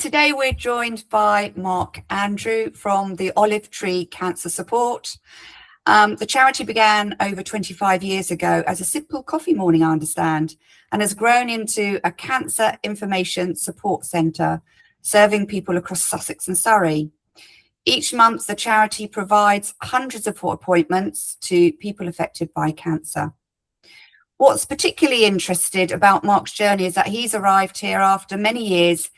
Today we're joined by Mark Andrew from the Olive Tree Cancer Support. The charity began over 25 years ago as a simple coffee morning, I understand, and has grown into a cancer information support centre, serving people across Sussex and Surrey. Each month, the charity provides hundreds of appointments to people affected by cancer. What's particularly interesting about Mark's journey is that he's arrived here after many years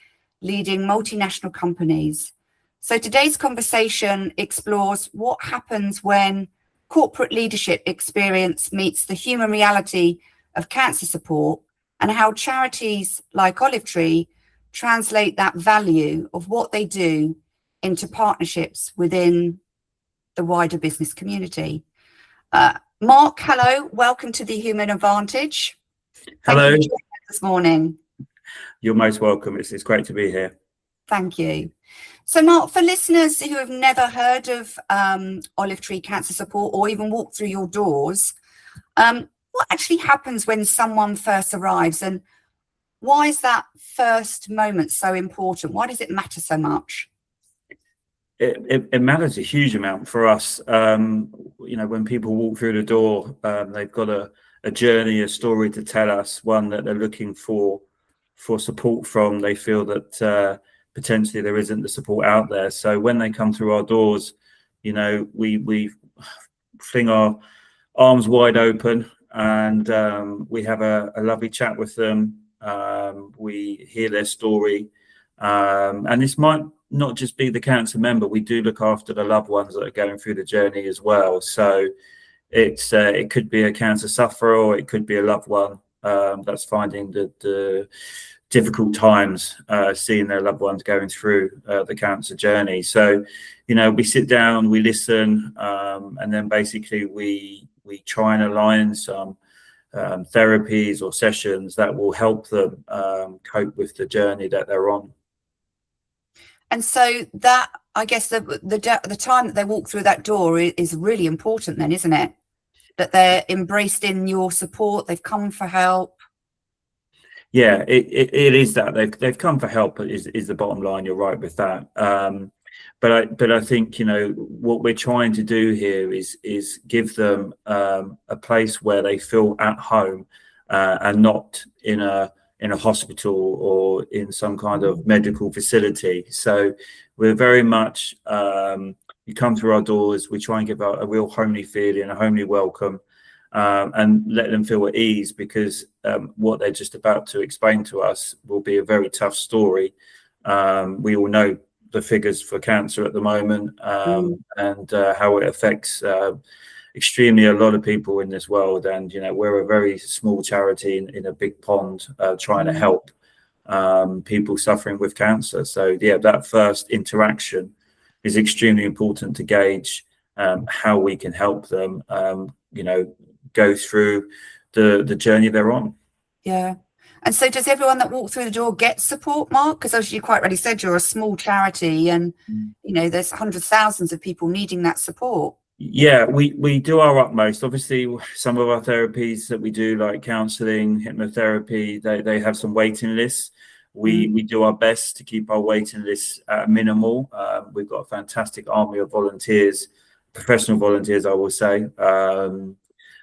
leading multinational companies. So today's conversation explores what happens when corporate leadership experience meets the human reality of cancer support, and how charities like Olive Tree translate that value of what they do into partnerships within the wider business community. Mark, hello, welcome to the Human Advantage. Hello. Thank you for joining us this morning. You're most welcome. It's great to be here. Thank you. So Mark, for listeners who have never heard of Olive Tree Cancer Support or even walked through your doors, what actually happens when someone first arrives, and why is that first moment so important? Why does it matter so much? It matters a huge amount for us. When people walk through the door, they've got a journey, a story to tell us, one that they're looking for support from. They feel that potentially there isn't the support out there. So when they come through our doors, we fling our arms wide open, and we have a lovely chat with them. We hear their story, and this might not just be the cancer member. We do look after the loved ones that are going through the journey as well. So it could be a cancer sufferer, or it could be a loved one that's finding the difficult times seeing their loved ones going through the cancer journey. So, we sit down, we listen, and then basically we try and align some therapies or sessions that will help them cope with the journey that they're on. And so that, I guess, the time that they walk through that door is really important then, isn't it? That they're embraced in your support, they've come for help. Yeah, it is that they've come for help is the bottom line. You're right with that. But I think what we're trying to do here is give them a place where they feel at home, and not in a hospital or in some kind of medical facility. So we're very much, you come through our doors, we try and give out a real homely feeling, a homely welcome, and let them feel at ease, because what they're just about to explain to us will be a very tough story. We all know the figures for cancer at the moment, and how it affects extremely a lot of people in this world. And we're a very small charity in a big pond, trying to help people suffering with cancer. So yeah, that first interaction is extremely important to gauge how we can help them go through the journey they're on. Yeah. And so does everyone that walks through the door get support, Mark? Because as you quite rightly said, you're a small charity, and there's hundreds, thousands of people needing that support. Yeah, we do our utmost. Obviously, some of our therapies that we do, like counselling, hypnotherapy, they have some waiting lists. We do our best to keep our waiting lists minimal. We've got a fantastic army of volunteers, professional volunteers, I will say,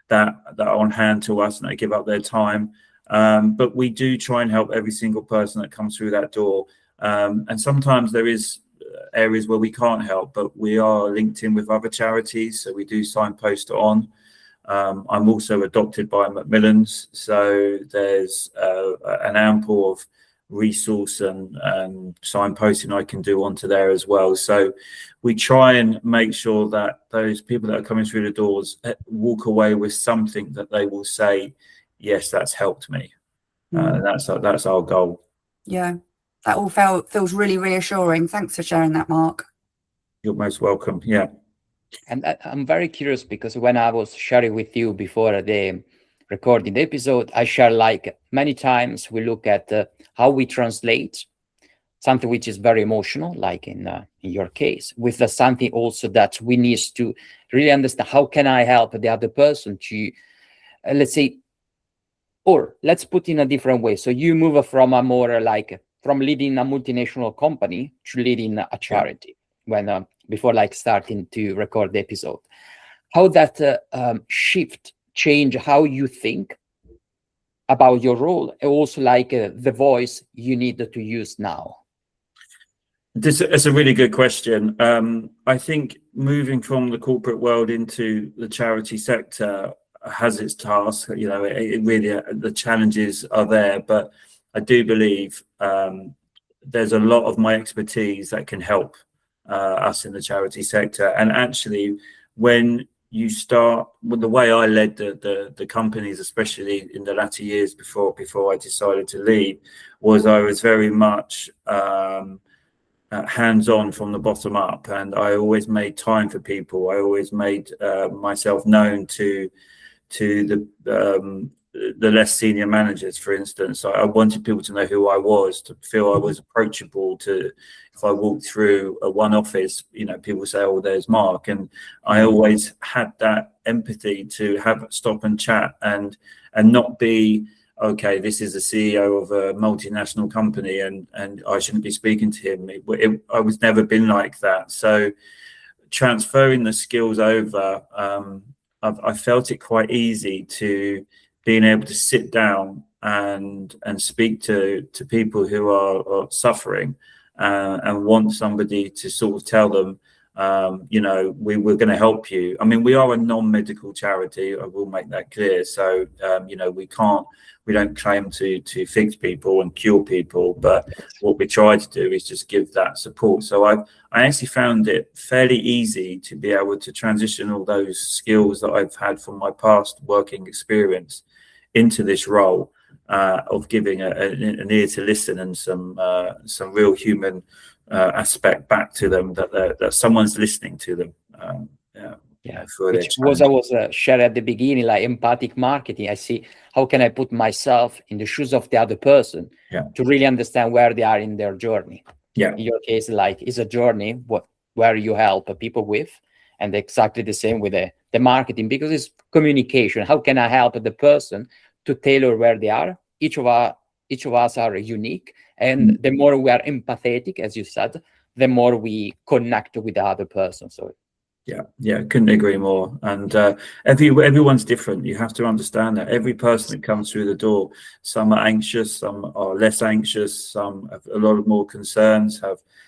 that are on hand to us, and they give up their time. But we do try and help every single person that comes through that door. And sometimes there is areas where we can't help, but we are linked in with other charities, so we do signpost on. I'm also adopted by Macmillan's, so there's an ample of resource and signposting I can do onto there as well. So we try and make sure that those people that are coming through the doors walk away with something that they will say, yes, that's helped me. That's our goal. Yeah, that all feels really reassuring. Thanks for sharing that, Mark. You're most welcome. Yeah. And I'm very curious, because when I was sharing with you before the recording the episode, I share, like, many times we look at how we translate something which is very emotional, like in your case, with something also that we need to really understand. How can I help the other person to, let's say, or let's put in a different way. So you move from a more like from leading a multinational company to leading a charity when before like starting to record the episode. How that shift change how you think about your role, and also like the voice you need to use now? It's a really good question. I think moving from the corporate world into the charity sector has its task. You know, it really the challenges are there, but I do believe there's a lot of my expertise that can help us in the charity sector. And actually, when you start with the way I led the companies, especially in the latter years before I decided to leave, was I was very much hands-on from the bottom up, and I always made time for people. I always made myself known to the less senior managers, for instance. I wanted people to know who I was, to feel I was approachable. To if I walked through one office, you know, people say, "Oh, there's Mark," and I always had that empathy to have stop and chat and not be, okay, this is the CEO of a multinational company and I shouldn't be speaking to him. I was never been like that. So transferring the skills over, I felt it quite easy to being able to sit down and speak to people who are suffering and want somebody to sort of tell them, you know, we're going to help you. I mean, we are a non-medical charity. I will make that clear. So, you know, we don't claim to fix people and cure people, but what we try to do is just give that support. So I actually found it fairly easy to be able to transition all those skills that I've had from my past working experience into this role of giving an ear to listen and some real human aspect back to them, that someone's listening to them. Which was I was shared at the beginning, like empathic marketing. I see how can I put myself in the shoes of the other person to really understand where they are in their journey. In your case, like it's a journey where you help people with, and exactly the same with the marketing, because it's communication. How can I help the person to tailor where they are? Each of us are unique, and the more we are empathetic, as you said, the more we connect with the other person. So couldn't agree more. And everyone's different. You have to understand that every person that comes through the door, some are anxious, some are less anxious, some have a lot of more concerns,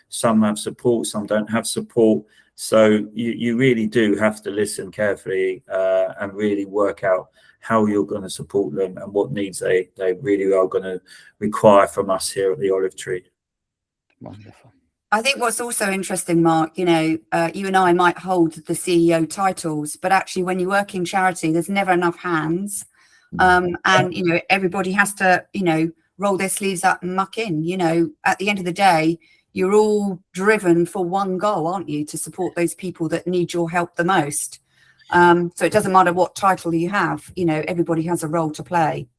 some have support, some don't have support. So you really do have to listen carefully and really work out how you're going to support them and what needs they really are going to require from us here at the Olive Tree. Wonderful. I think what's also interesting, Mark, you know, you and I might hold the CEO titles, but actually when you work in charity, there's never enough hands. And, you know, everybody has to, you know, roll their sleeves up and muck in. You know, at the end of the day, you're all driven for one goal, aren't you? To support those people that need your help the most. So it doesn't matter what title you have, you know, everybody has a role to play.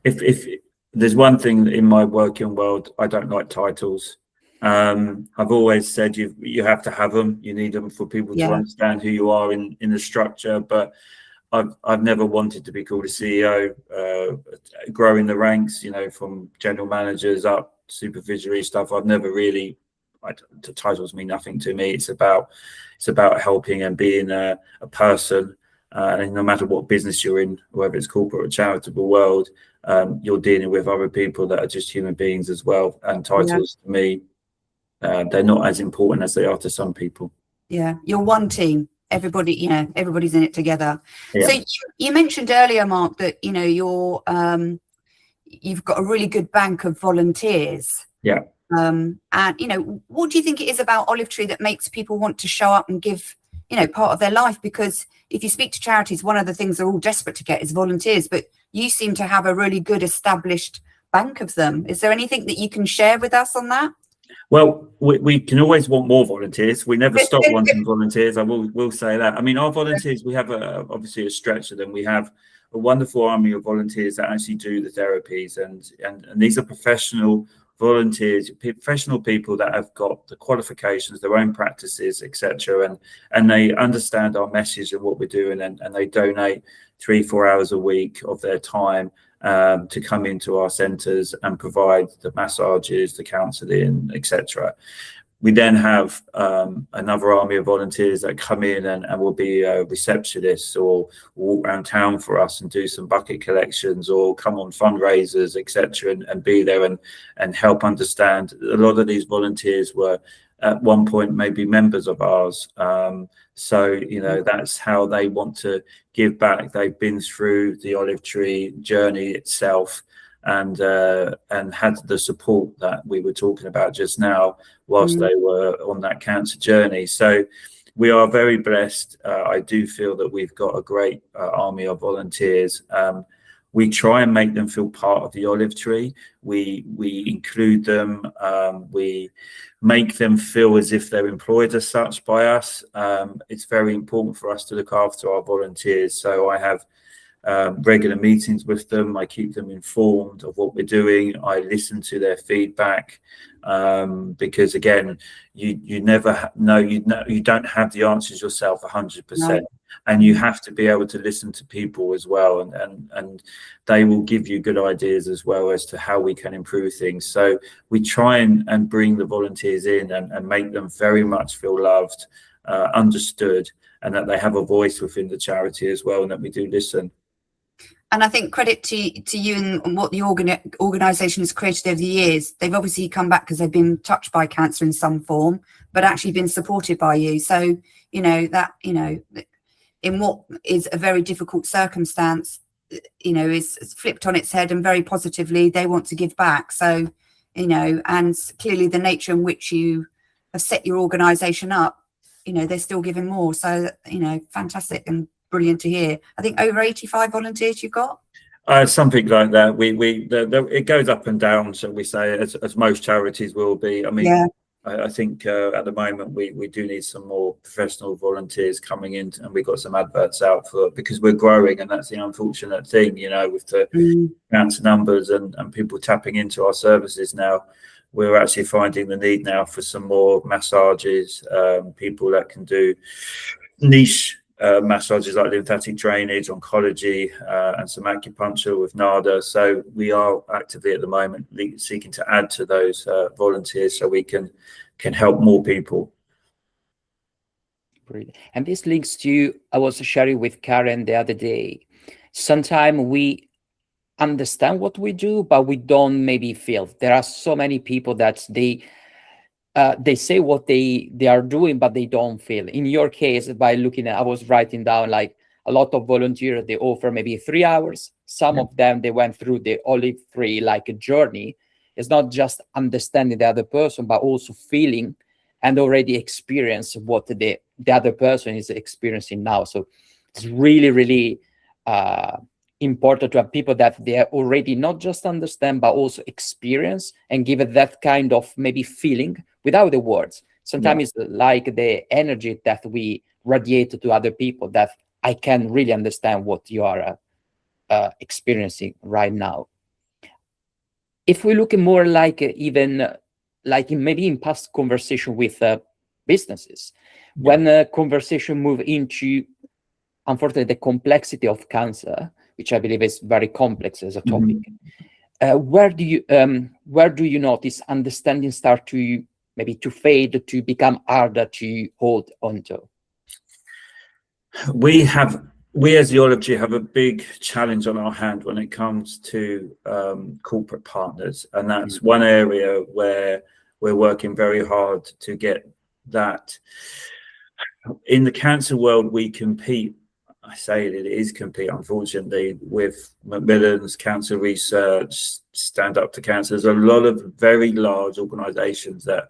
If there's one thing in my working world, I don't like titles. I've always said you have to have them. You need them for people to understand who you are in the structure. But I've never wanted to be called a CEO. Growing the ranks, you know, from general managers up supervisory stuff. I've never really. The titles mean nothing to me. It's about helping and being a person. And no matter what business you're in, whether it's corporate or charitable world, you're dealing with other people that are just human beings as well. And titles to me, they're not as important as they are to some people. Yeah, you're one team. Everybody, you know, everybody's in it together. So you mentioned earlier, Mark, that you know you've got a really good bank of volunteers. And you know, what do you think it is about Olive Tree that makes people want to show up and give, you know, part of their life? Because if you speak to charities, one of the things they're all desperate to get is volunteers, but you seem to have a really good established bank of them. Is there anything that you can share with us on that? Well, we can always want more volunteers. We never stop wanting volunteers. I will say that. I mean, our volunteers, we have obviously a stretch of them. We have a wonderful army of volunteers that actually do the therapies, and these are professional volunteers, professional people that have got the qualifications, their own practices, etc., and they understand our message and what we're doing, and they donate 3-4 hours a week of their time to come into our centres and provide the massages, the counselling, etc. We then have another army of volunteers that come in and will be receptionists or walk around town for us and do some bucket collections or come on fundraisers, etc., and be there and help understand. A lot of these volunteers were at one point maybe members of ours. So, you know, that's how they want to give back. They've been through the olive tree journey itself and had the support that we were talking about just now whilst they were on that cancer journey. So we are very blessed. I do feel that we've got a great army of volunteers. We try and make them feel part of the olive tree. We include them. We make them feel as if they're employed as such by us. It's very important for us to look after our volunteers. So I have regular meetings with them. I keep them informed of what we're doing. I listen to their feedback because again, you never know. You don't have the answers yourself 100%, no. And you have to be able to listen to people as well, and they will give you good ideas as well as to how we can improve things. So we try and bring the volunteers in and make them very much feel loved, understood, and that they have a voice within the charity as well, and that we do listen. And I think credit to you and what the organisation has created over the years. They've obviously come back because they've been touched by cancer in some form, but actually been supported by you. So, you know, that, you know, in what is a very difficult circumstance, you know, is flipped on its head and very positively, they want to give back. So, you know, and clearly the nature in which you have set your organisation up, you know, they're still giving more. So, you know, fantastic and brilliant to hear. I think over 85 volunteers you've got? Something like that. It goes up and down, shall we say, as most charities will be. I mean, yeah. I think at the moment we do need some more professional volunteers coming in, and we've got some adverts out because we're growing, and that's the unfortunate thing, you know, with the cancer numbers and people tapping into our services now. We're actually finding the need now for some more massages, people that can do niche massages like lymphatic drainage, oncology, and some acupuncture with NADA. So we are actively at the moment seeking to add to those volunteers so we can help more people. Brilliant. And this links to, I was sharing with Karen the other day, sometimes we understand what we do, but we don't maybe feel. There are so many people that they say what they are doing, but they don't feel. In your case, by looking at, I was writing down like a lot of volunteers, they offer maybe 3 hours. Some of them, they went through the olive tree like a journey. It's not just understanding the other person, but also feeling and already experience what the other person is experiencing now. So it's really, really important to have people that they already not just understand, but also experience and give it that kind of maybe feeling without the words. Sometimes it's like the energy that we radiate to other people, that I can really understand what you are experiencing right now. If we look more like even like maybe in past conversation with businesses, when a conversation move into, unfortunately, the complexity of cancer, which I believe is very complex as a topic, where do you notice understanding start to maybe to fade, to become harder to hold onto? We as the Olive Tree have a big challenge on our hand when it comes to corporate partners, and that's one area where we're working very hard to get that. In the cancer world, we compete, I say it is compete, unfortunately, with Macmillan's Cancer Research, Stand Up to Cancer. There's a lot of very large organisations that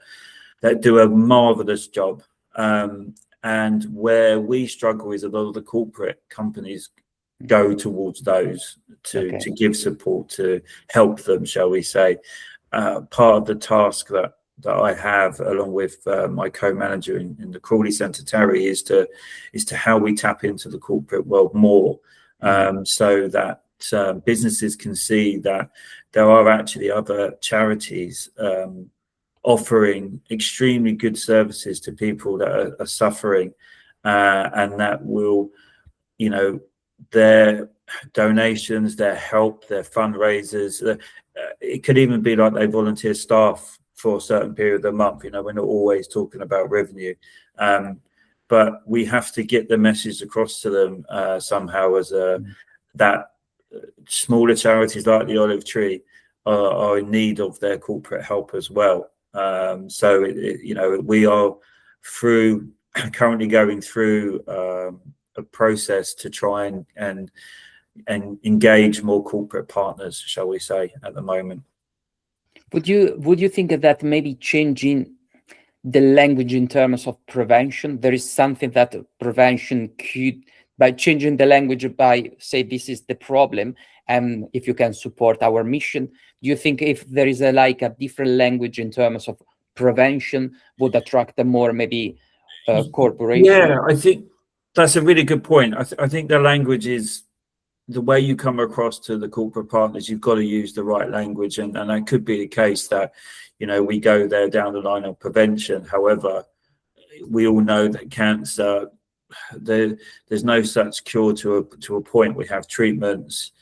do a marvellous job. And where we struggle is a lot of the corporate companies go towards those to give support, to help them, shall we say. Part of the task that I have, along with my co-manager in the Crawley Centre, Terry, is to how we tap into the corporate world more, so that businesses can see that there are actually other charities offering extremely good services to people that are suffering, and that will, you know, donations, their help, their fundraisers. It could even be like they volunteer staff for a certain period of the month. You know, we're not always talking about revenue, but we have to get the message across to them somehow as that smaller charities like the Olive Tree are in need of their corporate help as well. So, you know, we are currently going through a process to try and engage more corporate partners, shall we say, at the moment. Would you think that maybe changing the language in terms of prevention, there is something that prevention could, by changing the language, by say this is the problem, and if you can support our mission, do you think if there is a different language in terms of prevention would attract a more maybe corporation? Yeah, I think that's a really good point. I think the language is the way you come across to the corporate partners. You've got to use the right language, and that could be the case that, you know, we go there down the line of prevention. However, we all know that cancer, there's no such cure to a point. We have treatments,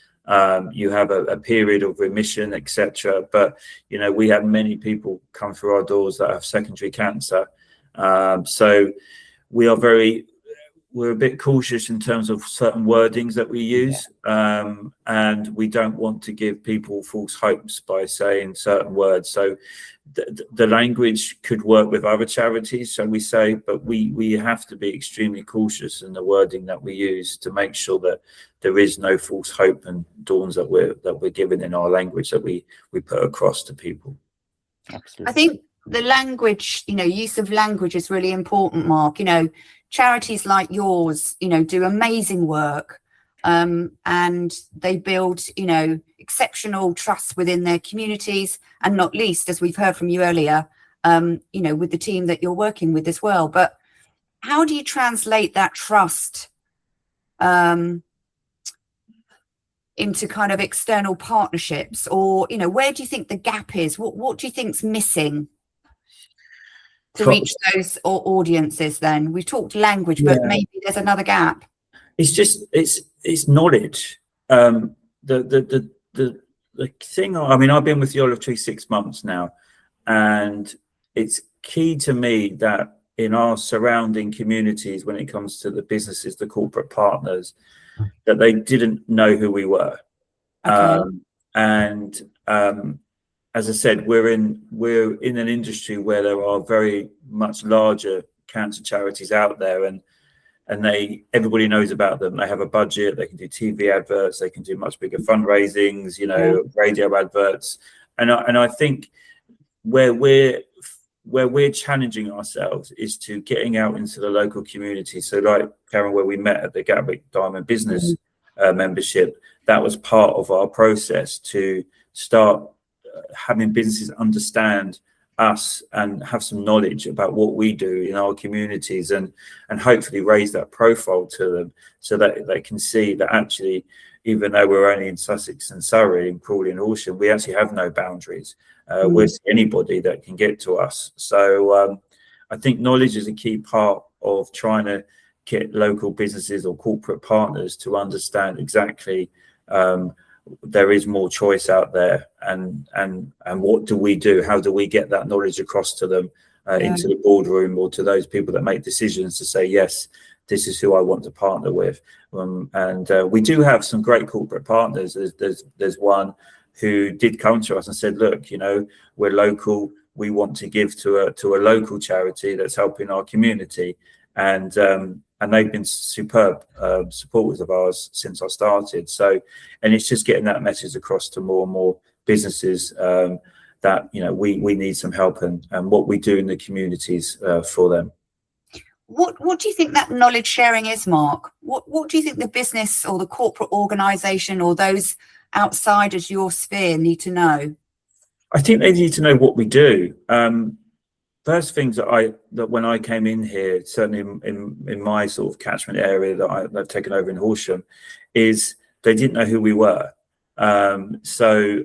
you have a period of remission, etc. But, you know, we have many people come through our doors that have secondary cancer. So we're a bit cautious in terms of certain wordings that we use, and we don't want to give people false hopes by saying certain words. So the language could work with other charities, shall we say, but we have to be extremely cautious in the wording that we use to make sure that there is no false hope and dawns that we're given in our language that we put across to people. Absolutely. I think the language, you know, use of language is really important, Mark. You know, charities like yours, you know, do amazing work, and they build, you know, exceptional trust within their communities, and not least, as we've heard from you earlier, you know, with the team that you're working with as well. But how do you translate that trust into kind of external partnerships, or, you know, where do you think the gap is? What do you think's missing to reach those audiences? Then we've talked language, but maybe there's another gap. It's just it's knowledge. The thing, I mean, I've been with the Olive Tree 6 months now, and it's key to me that in our surrounding communities, when it comes to the businesses, the corporate partners, that they didn't know who we were. And as I said, we're in an industry where there are very much larger cancer charities out there, and everybody knows about them. They have a budget, they can do TV adverts, they can do much bigger fundraisings, you know, radio adverts. And I think where we're challenging ourselves is to getting out into the local community. So like, Karen, where we met at the Gatwick Diamond Business membership, that was part of our process to start having businesses understand us and have some knowledge about what we do in our communities, and hopefully raise that profile to them so that they can see that actually, even though we're only in Sussex and Surrey and Crawley and Horsham, we actually have no boundaries. We're anybody that can get to us. So I think knowledge is a key part of trying to get local businesses or corporate partners to understand exactly there is more choice out there, and what do we do? How do we get that knowledge across to them, into the boardroom, or to those people that make decisions to say, yes, this is who I want to partner with. And we do have some great corporate partners. There's one who did come to us and said, look, you know, we're local, we want to give to a local charity that's helping our community, and they've been superb supporters of ours since I started. So, and it's just getting that message across to more and more businesses that, you know, we need some help, and what we do in the communities for them. What do you think that knowledge sharing is, Mark? What do you think the business or the corporate organisation or those outsiders your sphere need to know? I think they need to know what we do. First things that when I came in here, certainly in my sort of catchment area that I've taken over in Horsham, is they didn't know who we were. So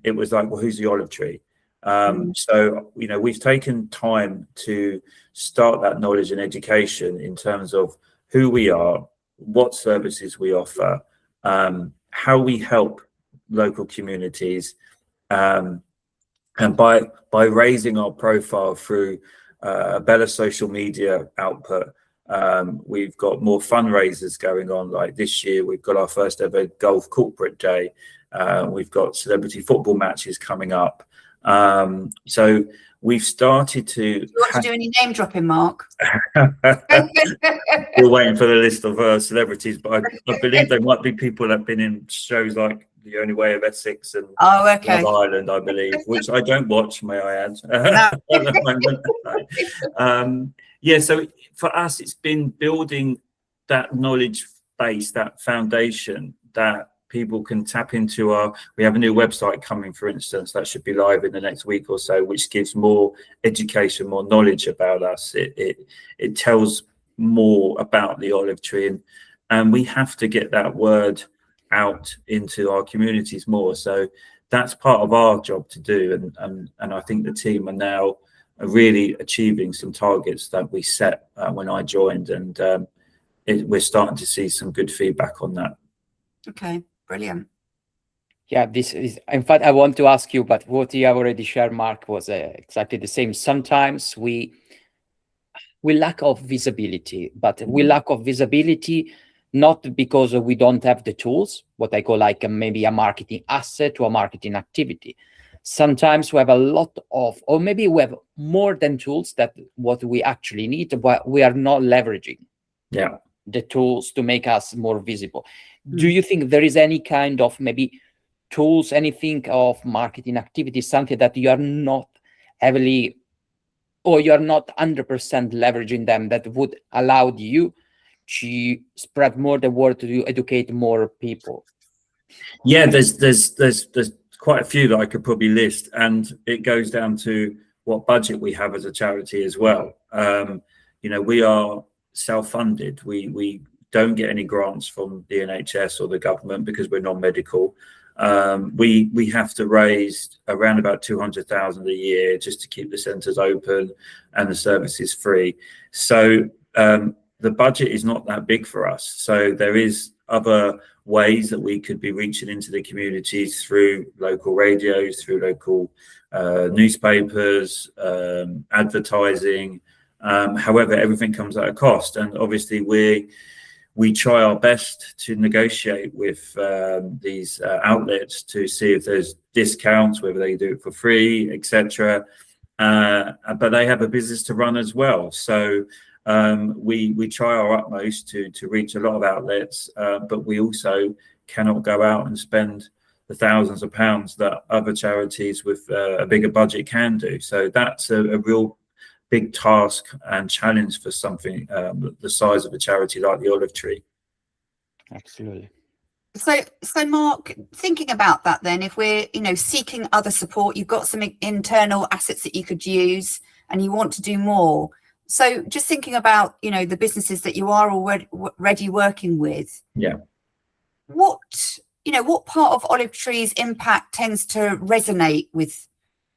it was like, well, who's the Olive Tree? So, you know, we've taken time to start that knowledge and education in terms of who we are, what services we offer, how we help local communities, and by raising our profile through a better social media output. We've got more fundraisers going on. Like this year, we've got our first ever golf corporate day. We've got celebrity football matches coming up. So we've started to. Do you want to do any name dropping, Mark? We're waiting for the list of celebrities, but I believe there might be people that have been in shows like The Only Way of Essex and okay. Love Island, I believe, which I don't watch, may I add, No. at the moment. Yeah, so for us, it's been building that knowledge base, that foundation that people can tap into. We have a new website coming, for instance, that should be live in the next week or so, which gives more education, more knowledge about us. It tells more about the olive tree, and we have to get that word out into our communities more. So that's part of our job to do, and I think the team are now really achieving some targets that we set when I joined, and we're starting to see some good feedback on that. Okay, brilliant. Yeah, this is, in fact, I want to ask you, but what you have already shared, Mark, was exactly the same. Sometimes we lack of visibility, but we lack of visibility not because we don't have the tools, what I call like maybe a marketing asset or a marketing activity. Sometimes we have a lot of, or maybe we have more than tools that what we actually need, but we are not leveraging the tools to make us more visible. Do you think there is any kind of maybe tools, anything of marketing activity, something that you are not heavily, or you're not 100% leveraging them, that would allow you to spread more the word, to educate more people? Yeah, there's quite a few that I could probably list, and it goes down to what budget we have as a charity as well. We are self-funded. We don't get any grants from the NHS or the government because we're non-medical. We have to raise around about 200,000 a year just to keep the centres open and the services free. So the budget is not that big for us. So there is other ways that we could be reaching into the communities through local radios, through local newspapers, advertising. However, everything comes at a cost, and obviously we try our best to negotiate with these outlets to see if there's discounts, whether they do it for free, etc. But they have a business to run as well. So we try our utmost to reach a lot of outlets, but we also cannot go out and spend the thousands of pounds that other charities with a bigger budget can do. So that's a real big task and challenge for something the size of a charity like the Olive Tree. Absolutely. So Mark, thinking about that then, if we're seeking other support, you've got some internal assets that you could use and you want to do more. So just thinking about the businesses that you are already working with. Yeah. What part of Olive Tree's impact tends to resonate with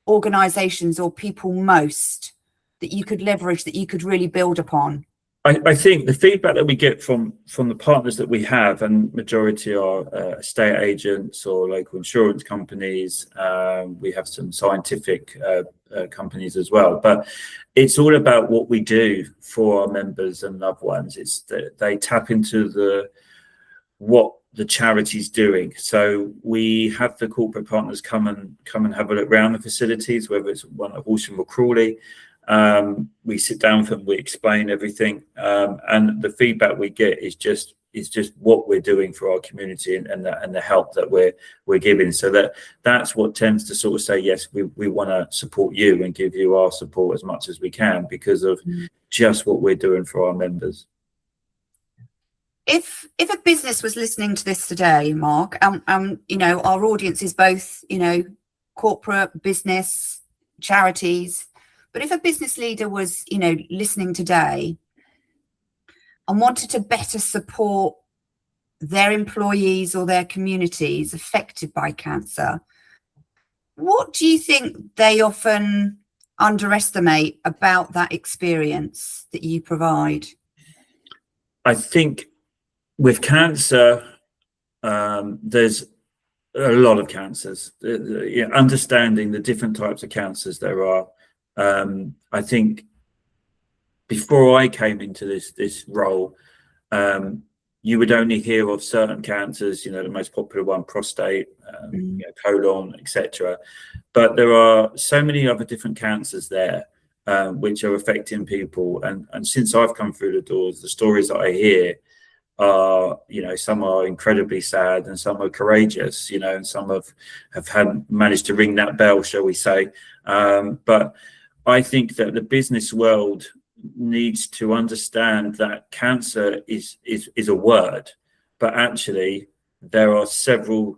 organisations or people most, that you could leverage, that you could really build upon? I think the feedback that we get from the partners that we have, and majority are estate agents or local insurance companies. We have some scientific companies as well, but it's all about what we do for our members and loved ones. It's that they tap into what the charity's doing. So we have the corporate partners come and have a look around the facilities, whether it's one at Horsham or Crawley. We sit down with them, we explain everything, and the feedback we get is just what we're doing for our community and the help that we're giving. So that's what tends to sort of say, yes, we want to support you and give you our support as much as we can because of just what we're doing for our members. If a business was listening to this today, Mark, our audience is both corporate, business, charities. But if a business leader was, listening today and wanted to better support their employees or their communities affected by cancer, what do you think they often underestimate about that experience that you provide? I think with cancer, there's a lot of cancers. Understanding the different types of cancers there are. I think before I came into this role, you would only hear of certain cancers, the most popular one, prostate, colon, etc. But there are so many other different cancers there, which are affecting people. And since I've come through the doors, the stories that I hear are, some are incredibly sad and some are courageous, and some have managed to ring that bell, shall we say. But I think that the business world needs to understand that cancer is a word, but actually there are several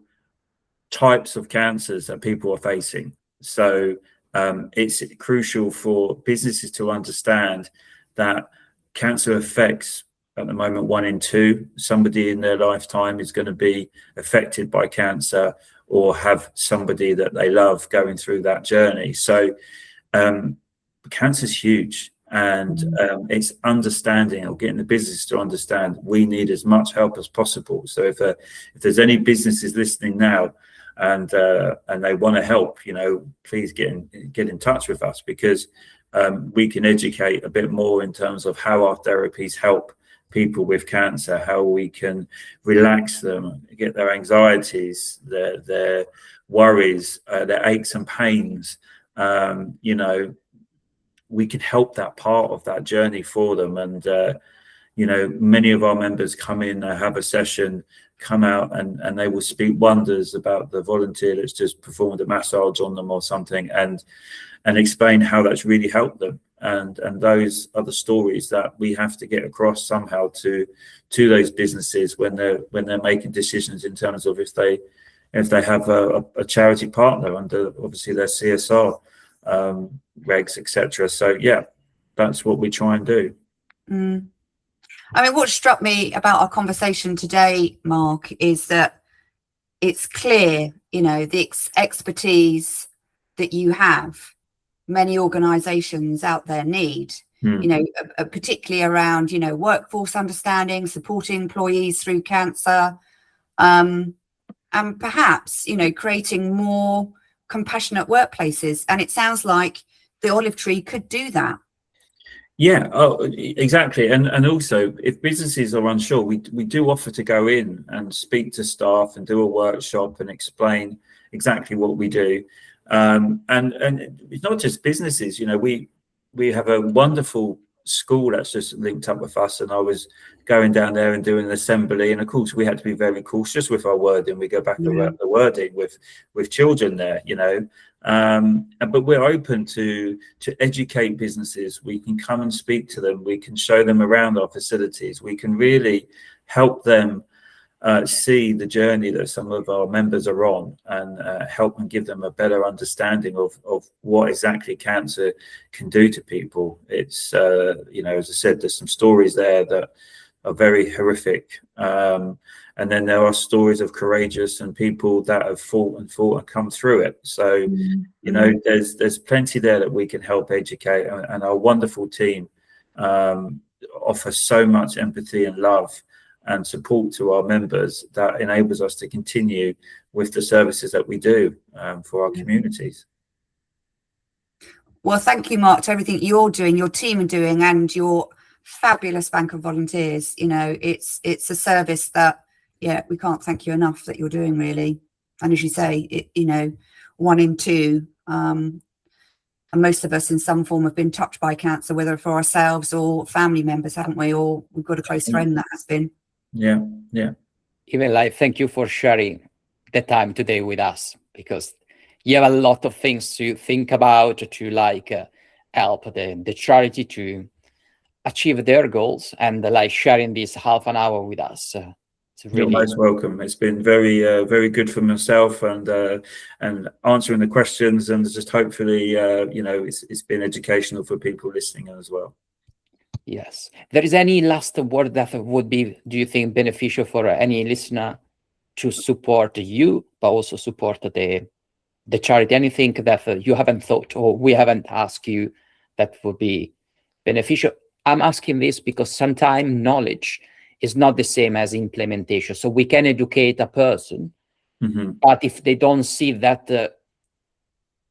types of cancers that people are facing. So it's crucial for businesses to understand that cancer affects, at the moment, 1 in 2. Somebody in their lifetime is going to be affected by cancer or have somebody that they love going through that journey. So cancer is huge. And it's understanding, or getting the business to understand, we need as much help as possible. So if there's any businesses listening now and they want to help, please get in touch with us, because we can educate a bit more in terms of how our therapies help people with cancer, how we can relax them, get their anxieties, their worries, their aches and pains, we can help that part of that journey for them. And many of our members come in, they have a session, come out, and they will speak wonders about the volunteer that's just performed a massage on them or something, and explain how that's really helped them. And those are the stories that we have to get across somehow to those businesses when they're making decisions in terms of if they have a charity partner under, obviously, their CSR regs, etc. So that's what we try and do. I mean, what struck me about our conversation today, Mark, is that it's clear, the expertise that you have, many organizations out there need, particularly around, workforce understanding, supporting employees through cancer, and perhaps, creating more compassionate workplaces. And it sounds like the Olive Tree could do that. Exactly. And also, if businesses are unsure, we do offer to go in and speak to staff and do a workshop and explain exactly what we do. And it's not just businesses. We have a wonderful school that's just linked up with us, and I was going down there and doing an assembly, and of course we had to be very cautious with our wording. We go back around the wording with children there, but we're open to educate businesses. We can come and speak to them, we can show them around our facilities, we can really help them see the journey that some of our members are on, and help and give them a better understanding of what exactly cancer can do to people. It's as I said, there's some stories there that are very horrific, and then there are stories of courageous and people that have fought and come through it. So there's plenty there that we can help educate, and our wonderful team offer so much empathy and love and support to our members that enables us to continue with the services that we do for our communities. Well, thank you, Mark, to everything you're doing, your team are doing, and your fabulous bank of volunteers. It's a service that, we can't thank you enough that you're doing, really. And as you say, 1 in 2, and most of us in some form have been touched by cancer, whether for ourselves or family members, haven't we? Or we've got a close friend that has been. Yeah. Even thank you for sharing the time today with us, because you have a lot of things to think about, to help the charity to achieve their goals, and sharing this half an hour with us. Really... You're most welcome. It's been very, very good for myself, and answering the questions, and just hopefully, it's been educational for people listening as well. Yes. There is any last word that would be, do you think, beneficial for any listener to support you, but also support the charity? Anything that you haven't thought or we haven't asked you that would be beneficial? I'm asking this because sometimes knowledge is not the same as implementation. So we can educate a person, Mm-hmm. but if they don't see that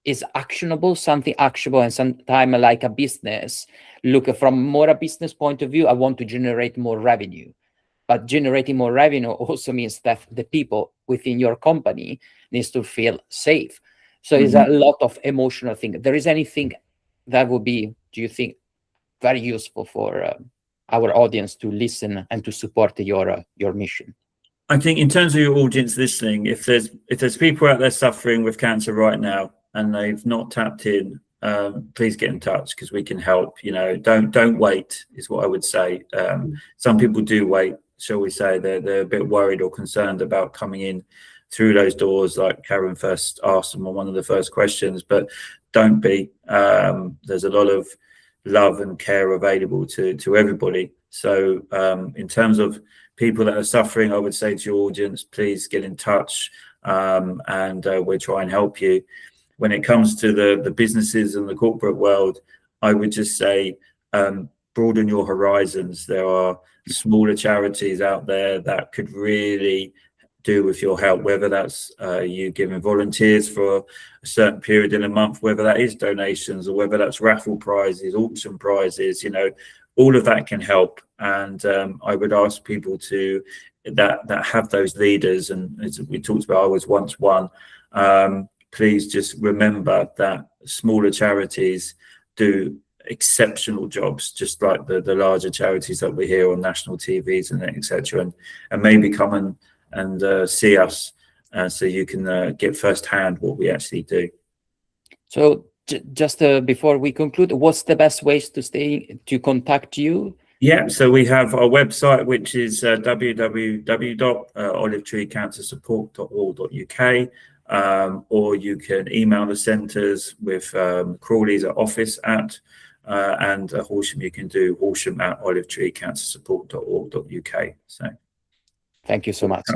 is actionable, something actionable, and sometimes like a business, look from more a business point of view, I want to generate more revenue. But generating more revenue also means that the people within your company needs to feel safe. So it's a lot of emotional thing. There is anything that would be, do you think, very useful for our audience to listen and to support your mission? I think in terms of your audience listening, if there's people out there suffering with cancer right now and they've not tapped in, please get in touch because we can help. You know, don't wait is what I would say. Some people do wait, shall we say? They're a bit worried or concerned about coming in through those doors, like Karen first asked them on one of the first questions. But don't be. There's a lot of love and care available to everybody. So in terms of people that are suffering, I would say to your audience, please get in touch, and we'll try and help you. When it comes to the businesses and the corporate world, I would just say broaden your horizons. There are smaller charities out there that could really do with your help, whether that's you giving volunteers for a certain period in a month, whether that is donations, or whether that's raffle prizes, auction prizes, you know, all of that can help. And I would ask people to that have those leaders, and as we talked about, I was once one. Please just remember that smaller charities do exceptional jobs, just like the larger charities that we hear on national TVs and etc. And maybe come and see us, so you can get firsthand what we actually do. So just before we conclude, what's the best ways to contact you? Yeah, so we have our website, which is www.olivetreecancersupport.org.uk. Or you can email the centres with Crawley's at office at, and Horsham, you can do Horsham at olivetreecancersupport.org.uk. So thank you so much.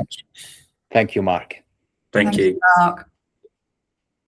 Thank you, Mark. Thank you, Mark.